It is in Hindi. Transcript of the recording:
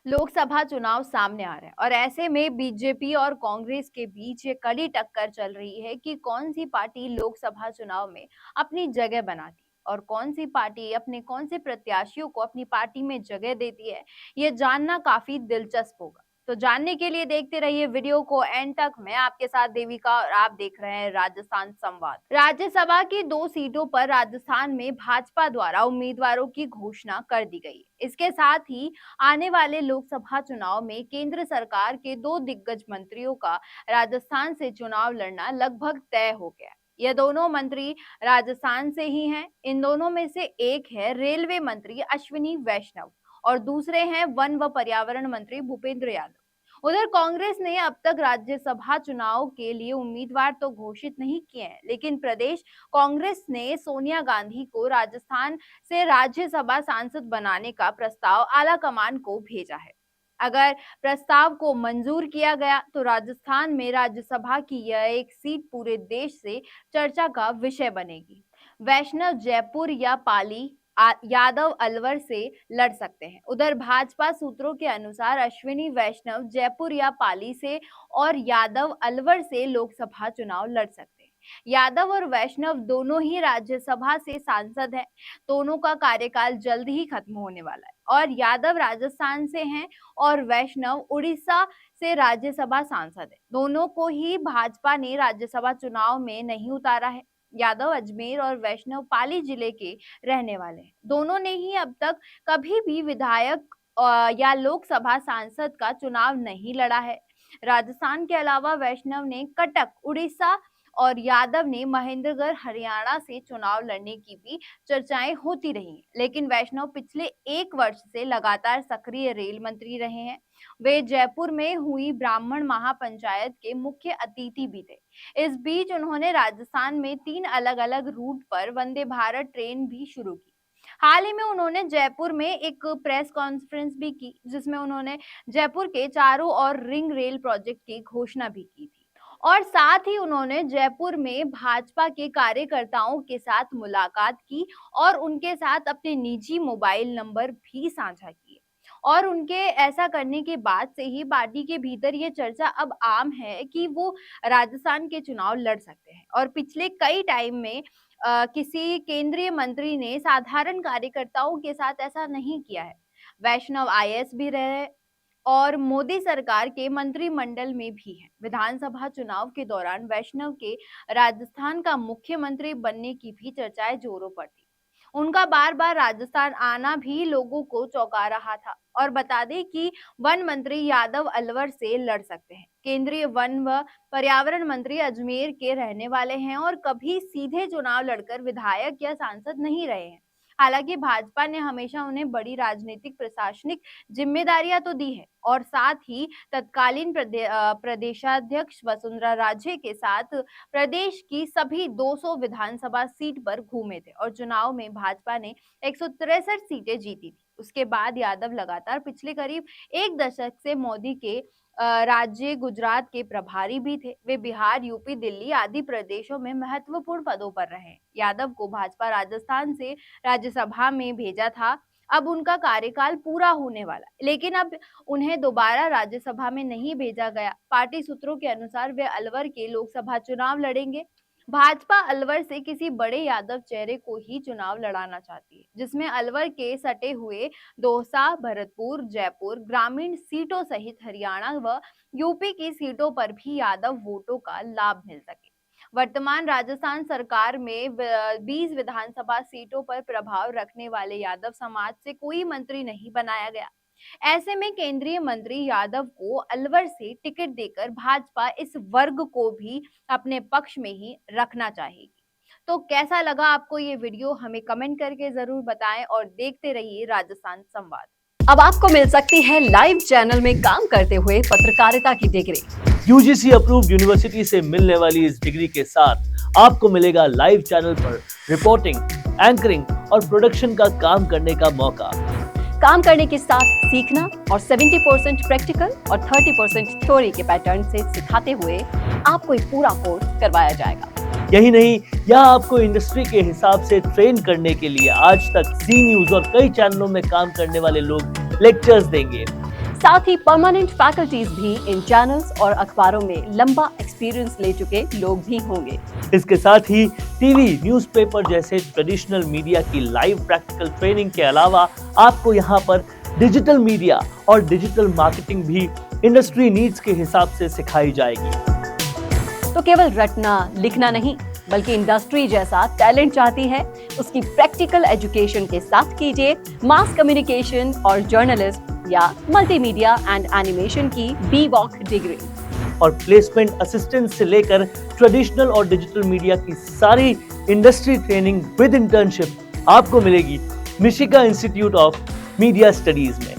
लोकसभा चुनाव सामने आ रहे हैं और ऐसे में बीजेपी और कांग्रेस के बीच ये कड़ी टक्कर चल रही है कि कौन सी पार्टी लोकसभा चुनाव में अपनी जगह बनाती और कौन सी पार्टी अपने कौन से प्रत्याशियों को अपनी पार्टी में जगह देती है। ये जानना काफी दिलचस्प होगा। तो जानने के लिए देखते रहिए वीडियो को एंड तक। मैं आपके साथ देविका और आप देख रहे हैं राजस्थान संवाद। राज्यसभा की 2 सीटों पर राजस्थान में भाजपा द्वारा उम्मीदवारों की घोषणा कर दी गई। इसके साथ ही आने वाले लोकसभा चुनाव में केंद्र सरकार के 2 दिग्गज मंत्रियों का राजस्थान से चुनाव लड़ना लगभग तय हो गया। ये दोनों मंत्री राजस्थान से ही हैं। इन दोनों में से एक है रेलवे मंत्री अश्विनी वैष्णव और दूसरे हैं वन व पर्यावरण मंत्री भूपेंद्र यादव। उधर कांग्रेस ने अब तक राज्यसभा चुनाव के लिए उम्मीदवार तो घोषित नहीं किए हैं, लेकिन प्रदेश कांग्रेस ने सोनिया गांधी को राजस्थान से राज्यसभा सांसद बनाने का प्रस्ताव आलाकमान को भेजा है। अगर प्रस्ताव को मंजूर किया गया तो राजस्थान में राज्यसभा की यह एक सीट पूरे देश से चर्चा का विषय बनेगी। वैष्णव जयपुर या पाली, यादव अलवर से लड़ सकते हैं। उधर भाजपा सूत्रों के अनुसार अश्विनी वैष्णव जयपुर या पाली से और यादव अलवर से लोकसभा चुनाव लड़ सकते हैं। यादव और वैष्णव दोनों ही राज्यसभा से सांसद हैं। दोनों का कार्यकाल जल्द ही खत्म होने वाला है और यादव राजस्थान से हैं और वैष्णव उड़ीसा से राज्यसभा सांसद है। दोनों को ही भाजपा ने राज्यसभा चुनाव में नहीं उतारा है। यादव अजमेर और वैष्णव पाली जिले के रहने वाले हैं। दोनों ने ही अब तक कभी भी विधायक या लोकसभा सांसद का चुनाव नहीं लड़ा है। राजस्थान के अलावा वैष्णव ने कटक उड़ीसा और यादव ने महेंद्रगढ़ हरियाणा से चुनाव लड़ने की भी चर्चाएं होती रही, लेकिन वैष्णव पिछले 1 वर्ष से लगातार सक्रिय रेल मंत्री रहे हैं। वे जयपुर में हुई ब्राह्मण महापंचायत के मुख्य अतिथि भी थे। इस बीच उन्होंने राजस्थान में 3 अलग-अलग रूट पर वंदे भारत ट्रेन भी शुरू की। हाल ही में उन्होंने जयपुर में एक प्रेस कॉन्फ्रेंस भी की, जिसमें उन्होंने जयपुर के चारों ओर रिंग रेल प्रोजेक्ट की घोषणा भी की थी और साथ ही उन्होंने जयपुर में भाजपा के कार्यकर्ताओं के साथ मुलाकात की और उनके साथ अपने निजी मोबाइल नंबर भी साझा किए। और उनके ऐसा करने के बाद से ही पार्टी के भीतर ये चर्चा अब आम है कि वो राजस्थान के चुनाव लड़ सकते हैं और पिछले कई टाइम में किसी केंद्रीय मंत्री ने साधारण कार्यकर्ताओं के साथ ऐसा नहीं किया है। वैष्णव आईएएस भी रहे और मोदी सरकार के मंत्रिमंडल में भी है। विधानसभा चुनाव के दौरान वैष्णव के राजस्थान का मुख्यमंत्री बनने की भी चर्चाएं जोरों पर थी। उनका बार बार राजस्थान आना भी लोगों को चौंका रहा था। और बता दें कि वन मंत्री यादव अलवर से लड़ सकते हैं। केंद्रीय वन व पर्यावरण मंत्री अजमेर के रहने वाले हैं और कभी सीधे चुनाव लड़कर विधायक या सांसद नहीं रहे हैं। हालांकि भाजपा ने हमेशा उन्हें बड़ी राजनीतिक प्रशासनिक जिम्मेदारियां तो दी है और साथ ही तत्कालीन प्रदेशाध्यक्ष वसुंधरा राजे के साथ प्रदेश की सभी 200 विधानसभा सीट पर घूमे थे और चुनाव में भाजपा ने 163 सीटें जीती थी। उसके बाद यादव लगातार पिछले करीब 1 दशक से मोदी के राज्य गुजरात के प्रभारी भी थे। वे बिहार, यूपी, दिल्ली आदि प्रदेशों में महत्वपूर्ण पदों पर रहे। यादव को भाजपा राजस्थान से राज्यसभा में भेजा था। अब उनका कार्यकाल पूरा होने वाला, लेकिन अब उन्हें दोबारा राज्यसभा में नहीं भेजा गया। पार्टी सूत्रों के अनुसार वे अलवर के लोकसभा चुनाव लड़ेंगे। भाजपा अलवर से किसी बड़े यादव चेहरे को ही चुनाव लड़ाना चाहती है, जिसमें अलवर के सटे हुए दौसा, भरतपुर, जयपुर ग्रामीण सीटों सहित हरियाणा व यूपी की सीटों पर भी यादव वोटों का लाभ मिल सके। वर्तमान राजस्थान सरकार में 20 विधानसभा सीटों पर प्रभाव रखने वाले यादव समाज से कोई मंत्री नहीं बनाया गया। ऐसे में केंद्रीय मंत्री यादव को अलवर से टिकट देकर भाजपा इस वर्ग को भी अपने पक्ष में ही रखना चाहेगी। तो कैसा लगा आपको ये वीडियो, हमें कमेंट करके जरूर बताएं और देखते रहिए राजस्थान संवाद। अब आपको मिल सकती है लाइव चैनल में काम करते हुए पत्रकारिता की डिग्री। यूजीसी अप्रूव्ड यूनिवर्सिटी से मिलने वाली इस डिग्री के साथ आपको मिलेगा लाइव चैनल पर रिपोर्टिंग, एंकरिंग और प्रोडक्शन का काम करने का मौका। काम करने के साथ सीखना और 70% प्रैक्टिकल और 30% थ्योरी के पैटर्न से सिखाते हुए आपको एक पूरा कोर्स करवाया जाएगा। यही नहीं, यहाँ आपको इंडस्ट्री के हिसाब से ट्रेन करने के लिए आज तक जी न्यूज और कई चैनलों में काम करने वाले लोग लेक्चर्स देंगे। साथ ही परमानेंट फैकल्टीज भी इन चैनल्स और अखबारों में लंबा एक्सपीरियंस ले चुके लोग भी होंगे। इसके साथ ही टीवी, न्यूज़पेपर जैसे ट्रेडिशनल मीडिया की लाइव प्रैक्टिकल ट्रेनिंग के अलावा आपको यहाँ पर डिजिटल मीडिया और डिजिटल मार्केटिंग भी इंडस्ट्री नीड्स के हिसाब से सिखाई जाएगी। तो केवल रटना लिखना नहीं, बल्कि इंडस्ट्री जैसा टैलेंट चाहती है, उसकी प्रैक्टिकल एजुकेशन के साथ कीजिए मास कम्युनिकेशन और जर्नलिस्ट या मल्टीमीडिया एंड एनिमेशन की BVOC डिग्री। और प्लेसमेंट असिस्टेंट से लेकर ट्रेडिशनल और डिजिटल मीडिया की सारी इंडस्ट्री ट्रेनिंग विद इंटर्नशिप आपको मिलेगी मिशिगा इंस्टीट्यूट ऑफ मीडिया स्टडीज में।